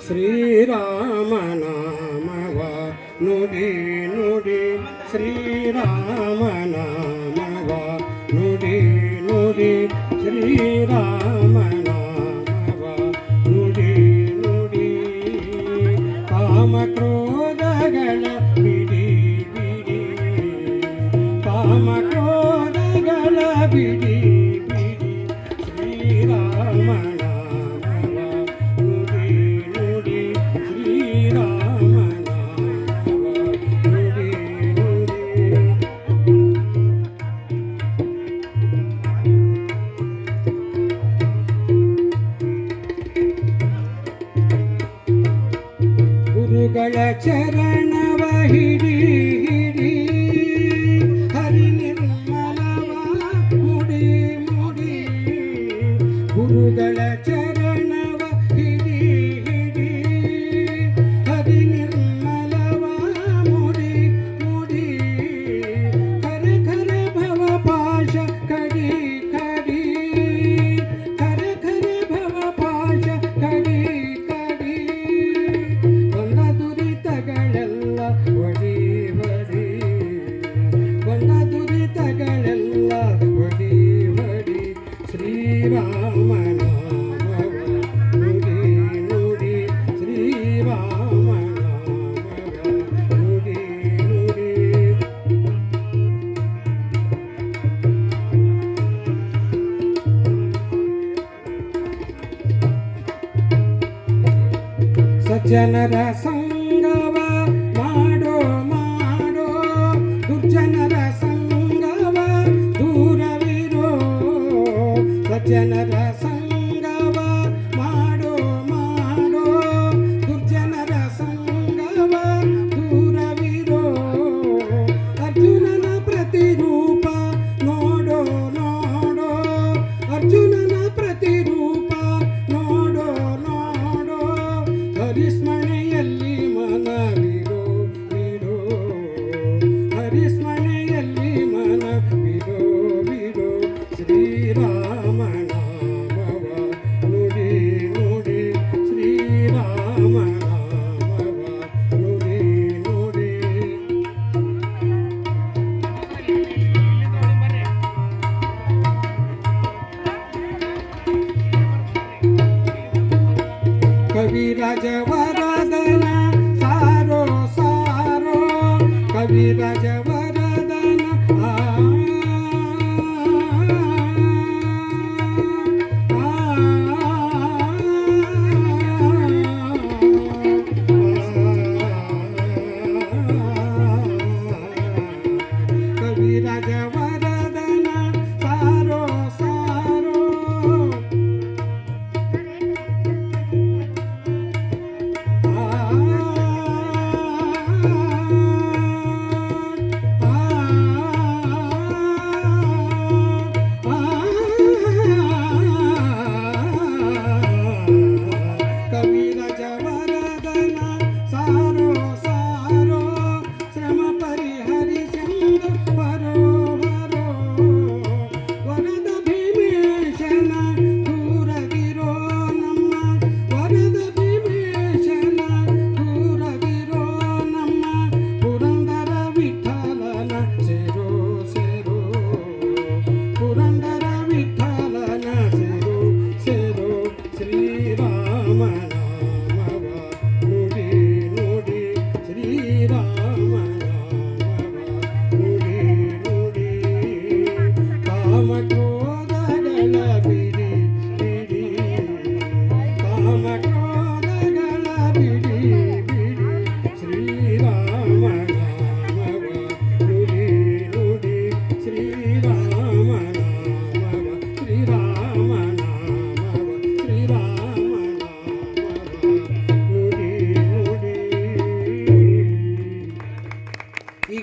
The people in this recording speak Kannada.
ಶ್ರೀರಾಮನಾಮವ ನುಡಿ ನುಡಿ ಶ್ರೀರಾಮನಾಮವ ನುಡಿ ನುಡಿ ಶ್ರೀರಾಮನಾಮವ ನುಡಿ ನುಡಿ ಕಾಮಕ್ರೋಧಗಳ ಬಿಡಿ ಬಿಡಿ ಕಾಮಕ್ರೋಧಗಳ ಬಿಡಿ ಬಿಡಿ ಶ್ರೀರಾಮನಾಮವ ನುಡಿ ನುಡಿ ಶ್ರೀರಾಮನಾಮವ ನುಡಿ ನುಡಿ ಗುರುಗಳ ಚರಣವ ಹಿಡಿ ಹಿಡಿ ಹರಿ ನಿರ್ಮಲವ ಮುಡಿ ಮುಡಿ ಗುರುಗಳ ಚರಣವ ಹಿಡಿ ಹಿಡಿ ಹರಿ ನಿರ್ಮಲವ ಮುಡಿ ಮುಡಿ ಕರೆ ಕರೆ ಭವ ಪಾಶ ಕಡಿ ಕಡಿ ಕರೆ ಕರೆ ಭವ ಪಾಶ ಕಡಿ ಕಡಿ ಬಂದ ದುರಿತಗಳೆಲ್ಲ ಒಡಿ ಒಡಿ ಬಂದ ದುರಿತಗಳೆಲ್ಲ ಒಡಿ ಒಡಿ ಶ್ರೀರಾಮನಾಮವ ನುಡಿ ನುಡಿ ಶ್ರೀರಾಮನಾಮವ ನುಡಿ ನುಡಿ ಸಜ್ಜನರ ಸಂಗವ ಮಾಡೋ ಮಾಡೋ ದುರ್ಜನರ ಸಂಗವ ದೂರವಿರೋ ಸಜ್ಜನರ ಸಂಗವ ಮಾಡೋ ಮಾಡೋ ದುರ್ಜನರ ಸಂಗವ ದೂರವಿರೋ ಅರ್ಜುನನ ಪ್ರತಿರೂಪ ನೋಡೋ ನೋಡೋ ಅರ್ಜುನನ ಪ್ರತಿರೂಪ ನೋಡೋ ನೋಡೋ ಹರಿಸ್ಮರಣೆಯಲ್ಲಿ ಮನವಿಡೋ ಬಿಡೋ ಹರಿಸ್ಮರಣೆಯಲ್ಲಿ ಮನ ಬಿಡೋ ಬಿಡೋ ಶ್ರೀರಾಮನಾಮವ ನುಡಿ ನುಡಿ ಶ್ರೀರಾಮನಾಮವ ನುಡಿ ನುಡಿ ಕವಿರಾಜ ವರದನ ಸಾರೋ ಸಾರೋ ಕವಿರಾಜ ವರದನ ಕವಿರಾಜ ವರದನ ಸಾರೋ ಸಾರೋ ಕವಿರಾಜ ವರದನ ಸಾರೋ ಸಾರೋ ಶ್ರಮ ಪರಿಹರಿಸೆಂದು ಬರೋ ಬರೋ ವರದ ಭೀಮೇಶನ ದೂರವಿರೋ ನಮ್ಮ ವರದ ಭೀಮೇಶನ ದೂರವಿರೋ ನಮ್ಮ ಪುರಂದರ ವಿಠಲನ ಸೇರೋ ಸೇರೋ ಪುರಂದರ ವಿಠಲನ ಸೇರೋ ಸೇರೋ ಶ್ರೀರಾಮನಾಮವ ನುಡಿ ನುಡಿ ಶ್ರೀರಾಮನಾಮವ ನುಡಿ ನುಡಿ ಕಾಮಕ್ರೋ